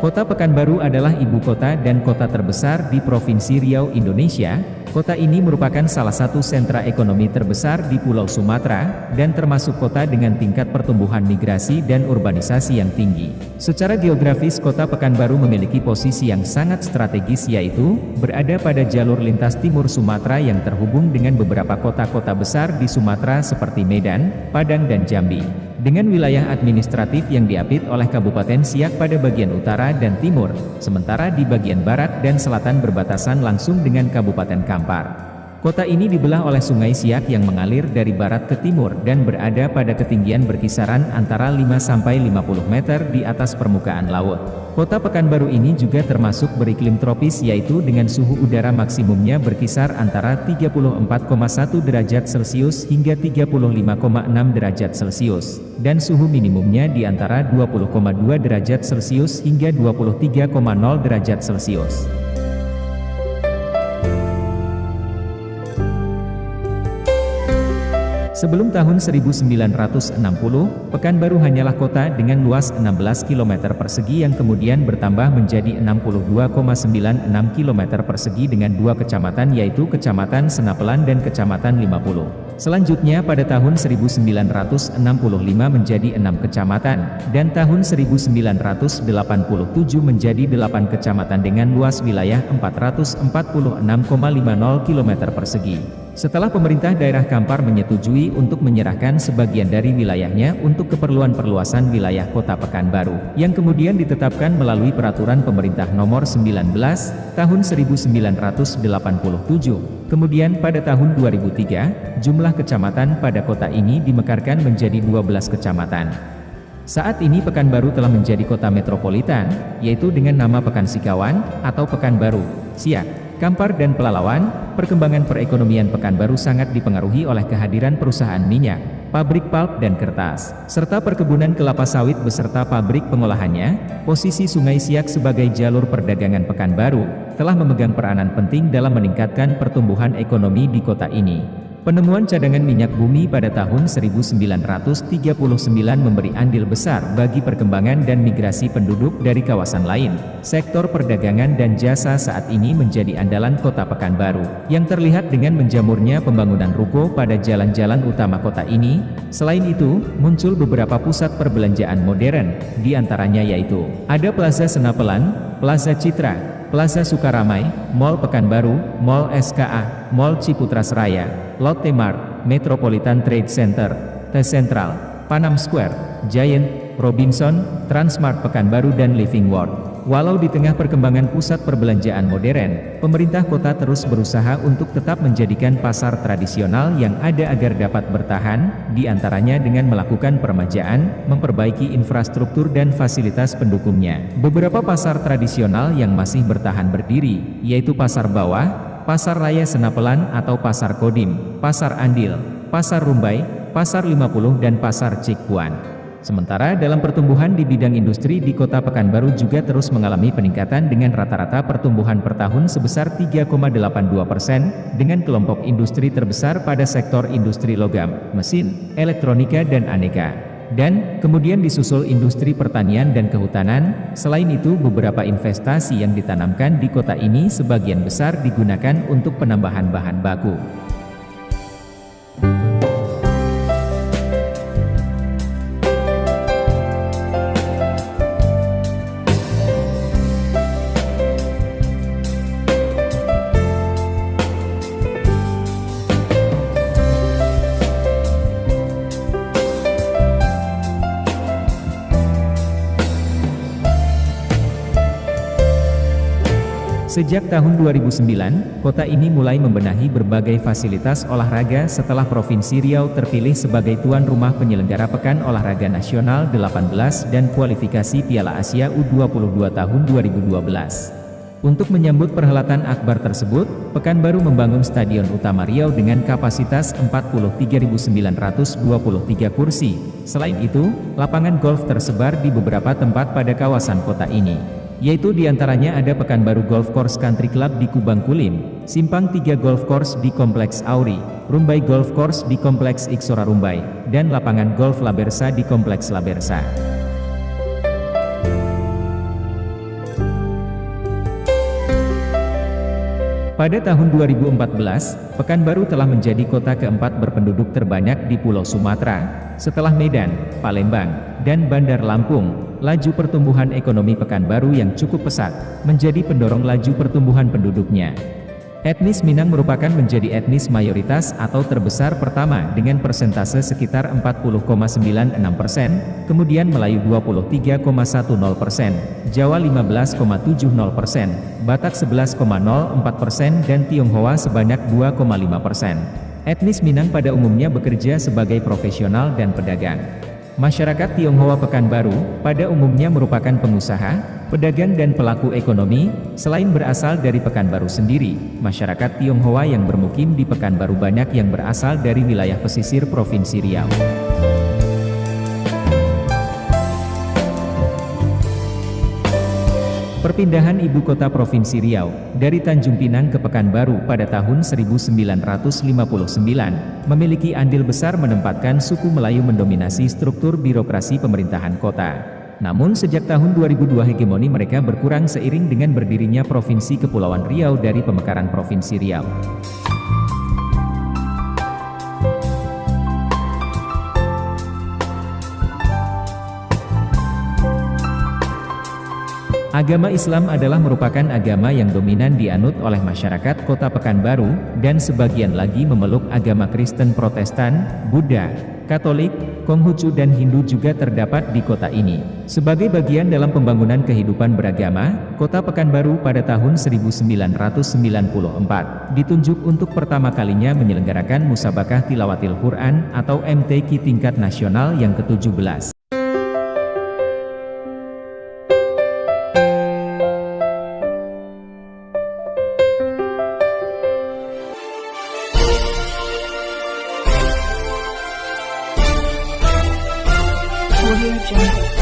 Kota Pekanbaru adalah ibu kota dan kota terbesar di Provinsi Riau, Indonesia. Kota ini merupakan salah satu sentra ekonomi terbesar di Pulau Sumatera, dan termasuk kota dengan tingkat pertumbuhan migrasi dan urbanisasi yang tinggi. Secara geografis, Kota Pekanbaru memiliki posisi yang sangat strategis, yaitu berada pada jalur lintas timur Sumatera yang terhubung dengan beberapa kota-kota besar di Sumatera seperti Medan, Padang dan Jambi. Dengan wilayah administratif yang diapit oleh Kabupaten Siak pada bagian utara dan timur, sementara di bagian barat dan selatan berbatasan langsung dengan Kabupaten Kampar. Kota ini dibelah oleh Sungai Siak yang mengalir dari barat ke timur dan berada pada ketinggian berkisaran antara 5-50 meter di atas permukaan laut. Kota Pekanbaru ini juga termasuk beriklim tropis, yaitu dengan suhu udara maksimumnya berkisar antara 34,1 derajat Celcius hingga 35,6 derajat Celcius, dan suhu minimumnya di antara 20,2 derajat Celcius hingga 23,0 derajat Celcius. Sebelum tahun 1960, Pekanbaru hanyalah kota dengan luas 16 km persegi yang kemudian bertambah menjadi 62,96 km persegi dengan dua kecamatan, yaitu Kecamatan Senapelan dan Kecamatan 50. Selanjutnya pada tahun 1965 menjadi 6 kecamatan, dan tahun 1987 menjadi 8 kecamatan dengan luas wilayah 446,50 km persegi. Setelah pemerintah daerah Kampar menyetujui untuk menyerahkan sebagian dari wilayahnya untuk keperluan perluasan wilayah Kota Pekanbaru, yang kemudian ditetapkan melalui Peraturan Pemerintah Nomor 19, Tahun 1987. Kemudian pada tahun 2003, jumlah kecamatan pada kota ini dimekarkan menjadi 12 kecamatan. Saat ini Pekanbaru telah menjadi kota metropolitan, yaitu dengan nama Pekansikawan, atau Pekanbaru, Siak, Kampar dan Pelalawan. Perkembangan perekonomian Pekanbaru sangat dipengaruhi oleh kehadiran perusahaan minyak, pabrik pulp dan kertas, serta perkebunan kelapa sawit beserta pabrik pengolahannya. Posisi Sungai Siak sebagai jalur perdagangan Pekanbaru telah memegang peranan penting dalam meningkatkan pertumbuhan ekonomi di kota ini. Penemuan cadangan minyak bumi pada tahun 1939 memberi andil besar bagi perkembangan dan migrasi penduduk dari kawasan lain. Sektor perdagangan dan jasa saat ini menjadi andalan kota Pekanbaru, yang terlihat dengan menjamurnya pembangunan ruko pada jalan-jalan utama kota ini. Selain itu, muncul beberapa pusat perbelanjaan modern, di antaranya yaitu ada Plaza Senapelan, Plaza Citra, Plaza Sukaramai, Mall Pekanbaru, Mall SKA, Mall Ciputra Seraya, Lotte Mart, Metropolitan Trade Center, T-Central, Panam Square, Giant, Robinson, Transmart Pekanbaru dan Living World. Walau di tengah perkembangan pusat perbelanjaan modern, pemerintah kota terus berusaha untuk tetap menjadikan pasar tradisional yang ada agar dapat bertahan, di antaranya dengan melakukan peremajaan, memperbaiki infrastruktur dan fasilitas pendukungnya. Beberapa pasar tradisional yang masih bertahan berdiri, yaitu Pasar Bawah, Pasar Raya Senapelan atau Pasar Kodim, Pasar Andil, Pasar Rumbai, Pasar 50 dan Pasar Cikpuan. Sementara dalam pertumbuhan di bidang industri di kota Pekanbaru juga terus mengalami peningkatan dengan rata-rata pertumbuhan per tahun sebesar 3,82%, dengan kelompok industri terbesar pada sektor industri logam, mesin, elektronika dan aneka. Dan kemudian disusul industri pertanian dan kehutanan. Selain itu, beberapa investasi yang ditanamkan di kota ini sebagian besar digunakan untuk penambahan bahan baku. Sejak tahun 2009, kota ini mulai membenahi berbagai fasilitas olahraga setelah Provinsi Riau terpilih sebagai tuan rumah penyelenggara Pekan Olahraga Nasional 18 dan kualifikasi Piala Asia U22 tahun 2012. Untuk menyambut perhelatan akbar tersebut, Pekanbaru membangun Stadion Utama Riau dengan kapasitas 43.923 kursi. Selain itu, lapangan golf tersebar di beberapa tempat pada kawasan kota ini, yaitu diantaranya ada Pekanbaru Golf Course Country Club di Kubang Kulim, Simpang 3 Golf Course di Kompleks Auri, Rumbai Golf Course di Kompleks Iksora Rumbai, dan lapangan golf Labersa di Kompleks Labersa. Pada tahun 2014, Pekanbaru telah menjadi kota keempat berpenduduk terbanyak di Pulau Sumatera, setelah Medan, Palembang, dan Bandar Lampung. Laju pertumbuhan ekonomi Pekanbaru yang cukup pesat, menjadi pendorong laju pertumbuhan penduduknya. Etnis Minang merupakan menjadi etnis mayoritas atau terbesar pertama dengan persentase sekitar 40,96%, kemudian Melayu 23,10%, Jawa 15,70%, Batak 11,04% dan Tionghoa sebanyak 2,5%. Etnis Minang pada umumnya bekerja sebagai profesional dan pedagang. Masyarakat Tionghoa Pekanbaru, pada umumnya merupakan pengusaha, pedagang dan pelaku ekonomi. Selain berasal dari Pekanbaru sendiri, masyarakat Tionghoa yang bermukim di Pekanbaru banyak yang berasal dari wilayah pesisir Provinsi Riau. Perpindahan ibu kota Provinsi Riau, dari Tanjung Pinang ke Pekanbaru pada tahun 1959, memiliki andil besar menempatkan suku Melayu mendominasi struktur birokrasi pemerintahan kota. Namun sejak tahun 2002 hegemoni mereka berkurang seiring dengan berdirinya Provinsi Kepulauan Riau dari pemekaran Provinsi Riau. Agama Islam adalah merupakan agama yang dominan dianut oleh masyarakat kota Pekanbaru, dan sebagian lagi memeluk agama Kristen Protestan, Buddha, Katolik, Konghucu dan Hindu juga terdapat di kota ini. Sebagai bagian dalam pembangunan kehidupan beragama, kota Pekanbaru pada tahun 1994, ditunjuk untuk pertama kalinya menyelenggarakan Musabakah Tilawatil Quran atau MTQ tingkat nasional yang ke-17. Audio Jungle.